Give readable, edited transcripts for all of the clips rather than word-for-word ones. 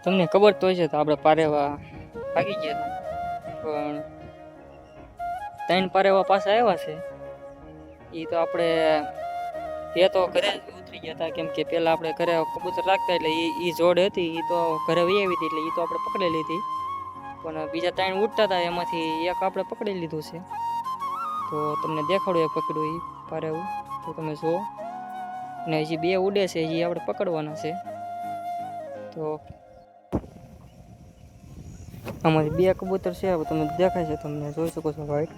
તમને ખબર તો હશે તો આપણે પારેવા ભાગી ગયા હતા, પણ 3 પારેવા પાછા આવ્યા છે. એ તો આપણે એ તો ઘરે જ ઉતરી ગયા હતા, કેમ કે પેલા આપણે ઘરે કબૂતર રાખતા એટલે એ જોડ હતી એ તો ઘરે વહી આવી હતી, એટલે એ તો આપણે પકડી લીધી. પણ બીજા 3 ઉડતા હતા એમાંથી એક આપણે પકડી લીધું છે. તો તમને દેખાડું એક પકડ્યું એ પારેવું તો તમે જુઓ. ને હજી 2 ઉડે છે, એ આપણે પકડવાના છે. તો આમાંથી 2 કબૂતર છે, તમે દેખાય છે, તમને જોઈ શકો છો વાઈટ.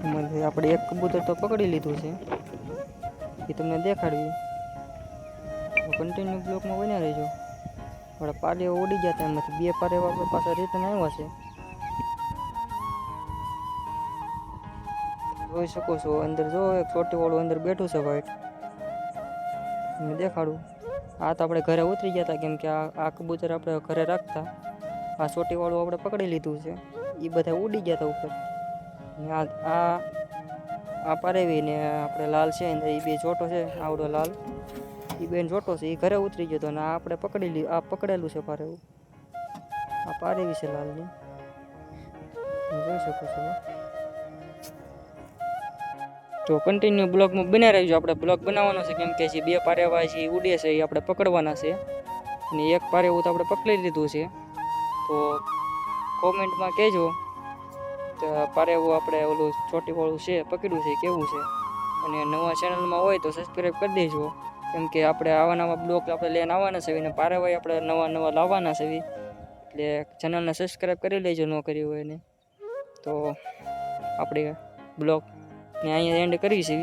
એમાંથી આપણે એક કબૂતર તો પકડી લીધું છે, એ તમને દેખાડવી. કન્ટિન્યુ બ્લોકમાં બન્યા રહેજો. આપણા પારેવા ઉડી ગયા હતા, એમાંથી 2 પારેવા આપણે પાછા રિટર્ન આવ્યા છે. જોઈ શકો છો અંદર જો એક ચોટી વાળું અંદર બેઠું છે વાઈટ, તમને દેખાડું. આ તો આપણે ઘરે ઉતરી ગયા હતા, કેમ કે આ કબૂતર આપણે ઘરે રાખતા. આ ચોટી વાળું આપણે પકડી લીધું છે, એ બધા ઉડી ગયા હતા ઉપર. ને આ પારેવી ને આપણે લાલ છે એ 2 જોટો છે, આવડો લાલ એ 2 જોટો છે, એ ઘરે ઉતરી ગયો હતો. અને આ આપણે આ પકડેલું છે પારેવું. આ પારેવી છે લાલની, જોઈ શકો છો. તો કન્ટિન્યુ બ્લોગમાં બન્યા રહેજો. આપણે બ્લોગ બનાવવાનો છે, કેમ કે જે 2 પારેવા છે એ ઉડે છે એ આપણે પકડવાના છે. અને એક પારેવું તો આપણે પકડી લીધું છે. તો કોમેન્ટમાં કહેજો તો પારેવું આપણે ઓલું ચોટીવાળું છે પકડ્યું છે કેવું છે. અને નવા ચેનલમાં હોય તો સબસ્ક્રાઈબ કરી દેજો, કેમ કે આપણે આવા નવા બ્લોગ આપણે લઈને આવવાના છે અને પારેવાય આપણે નવા લાવવાના છે. એટલે ચેનલને સબસ્ક્રાઈબ કરી લેજો ન કરી હોય ને. તો આપણે બ્લોગ ને અહીંયા એન્ડ કરી છે.